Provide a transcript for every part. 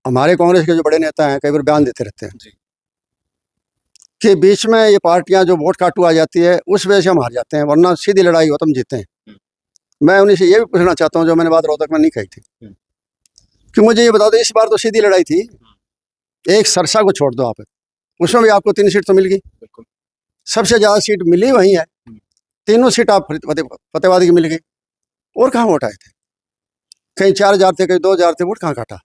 हमारे कांग्रेस के जो बड़े नेता हैं कई बार बयान देते रहते हैं कि बीच में ये पार्टियां जो वोट काटू आ जाती है उस वजह से हम हार जाते हैं, वरना सीधी लड़ाई हो तो हम जीते हैं। मैं उन्हीं से ये भी पूछना चाहता हूँ जो मैंने बात रोहतक में नहीं कही थी कि मुझे ये बता दो, इस बार तो सीधी लड़ाई थी, एक सरसा को छोड़ दो आप, उसमें भी आपको 3 सीट तो मिल गई, सबसे ज़्यादा सीट मिली वही है, तीनों सीट आप फतेहाबाद की मिल गई। और कहाँ वोट आए थे? कहीं 4,000 थे, कहीं 2,000 थे, वोट कहाँ काटा?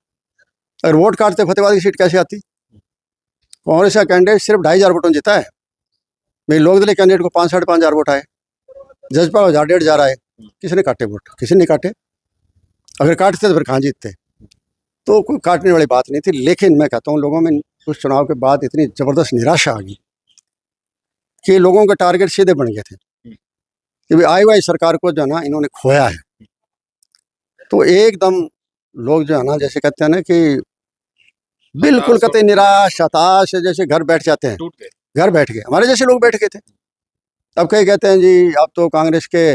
अगर वोट काटते फतेहाबाद की सीट कैसे आती? कांग्रेस का कैंडिडेट सिर्फ 2,500 वोटों जीता है। मेरी लोकदलीय कैंडिडेट को 5,000 साढ़े 5,000 वोट आए, जजपा को 1,500 आए। किसने काटे वोट? किसी ने काटे। अगर काटते तो फिर कहाँ जीतते? तो कोई काटने वाली बात नहीं थी। लेकिन मैं कहता हूँ लोगों में उस चुनाव के बाद इतनी ज़बरदस्त निराशा आ गई कि लोगों के टारगेट सीधे बन गए थे कि आई वाई सरकार को जो है ना इन्होंने खोया है। तो एकदम लोग जो है ना जैसे कहते हैं ना कि बिल्कुल कतई निराश हताश, जैसे घर बैठ जाते हैं, घर बैठ गए। हमारे जैसे लोग बैठ गए थे। तब कई कहते हैं जी आप तो कांग्रेस के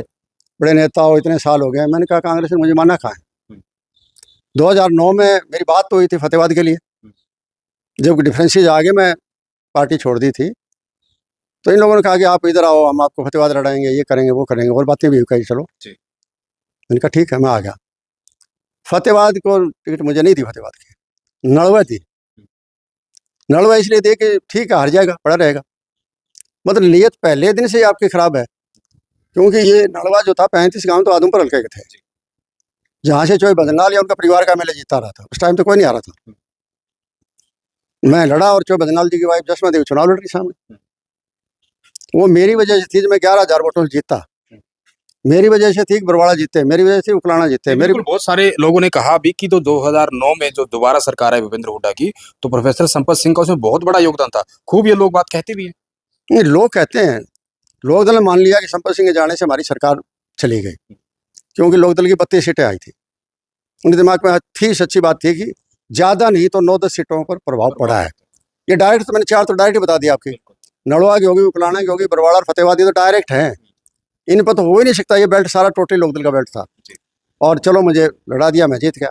बड़े नेता हो, इतने साल हो गए। मैंने कहा कांग्रेस ने मुझे माना कहाँ है? 2009 में मेरी बात तो हुई थी फतेहाबाद के लिए, जब डिफरेंसेज आगे मैं पार्टी छोड़ दी थी, तो इन लोगों ने कहा कि आप इधर आओ, हम आपको फतेहाबाद लड़ाएंगे, ये करेंगे वो करेंगे, और बातें भी कही। चलो मैंने कहा ठीक है, मैं आ गया। फतेहाबाद को टिकट मुझे नहीं थी, फतेहाबाद की नलवा थी। नलवा इसलिए दी कि ठीक है हार जाएगा, पड़ा रहेगा। मतलब नीयत पहले दिन से ही आपकी खराब है, क्योंकि ये नलवा जो था 35 गांव तो आदमपुर हल्के के थे, जहाँ से चोई बदनाल या उनका परिवार का एमएलए जीता रहा था। उस टाइम तो कोई नहीं आ रहा था। मैं लड़ा और चोई बदनाल जी की वाइफ जसमा देवी चुनाव लड़ रही सामने। वो मेरी वजह से थी जो मैं 11,000 वोटों से जीता। मेरी वजह से थी बरवाड़ा जीते, मेरी वजह से उपलाना जीते। मेरे बहुत सारे लोगों ने कहा भी कि तो 2009 में जो दोबारा सरकार है भूपेंद्र हुड्डा की, तो प्रोफेसर संपत सिंह का उसमें बहुत बड़ा योगदान था। खूब ये लोग बात कहते भी हैं। नहीं, लोग कहते हैं, लोकदल ने मान लिया कि संपत सिंह के जाने से हमारी सरकार चली गई, क्योंकि लोकदल की 32 सीटें आई थी। उनके दिमाग में थी, सच्ची बात थी कि ज़्यादा नहीं तो 9-10 सीटों पर प्रभाव पड़ा है। ये डायरेक्ट तो मैंने 4 तो डायरेक्ट बता दिया आपकी। नड़वा की होगी, उपलाना की होगी, बरवाड़ा और फतेहाबाद तो डायरेक्ट हैं। इन पर तो हो ही नहीं सकता। ये बेल्ट सारा टोटली लोकदल का बेल्ट था, और चलो मुझे लड़ा दिया, मैं जीत गया।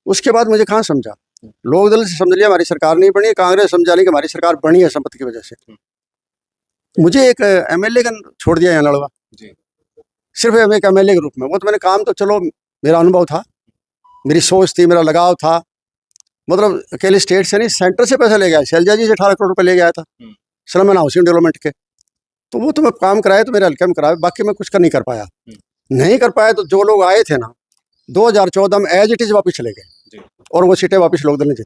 उसके बाद मुझे कहाँ समझा, लोकदल से समझ लिया हमारी सरकार नहीं बनी, कांग्रेस समझा नहीं कि हमारी सरकार बनी है संपत्ति की वजह से। मुझे एक एमएलए का छोड़ दिया यहाँ नड़वा, सिर्फ एक एमएलए के रूप में। वो तो मैंने काम तो चलो मेरा अनुभव था, मेरी सोच थी, मेरा लगाव था। मतलब अकेले स्टेट से नहीं, सेंटर से पैसा ले गया। शैलजा जी से 18 करोड़ रुपये ले गया था श्रम एंड हाउसिंग डेवलपमेंट के। तो वो तो मैं काम कराया तो मेरे हल्के में कराया, बाकी मैं कुछ कर नहीं कर पाया। नहीं कर पाया तो जो लोग आए थे ना 2014 में एज इट इज वापस चले गए, और वो सीटें वापस लोकदल ने जीती।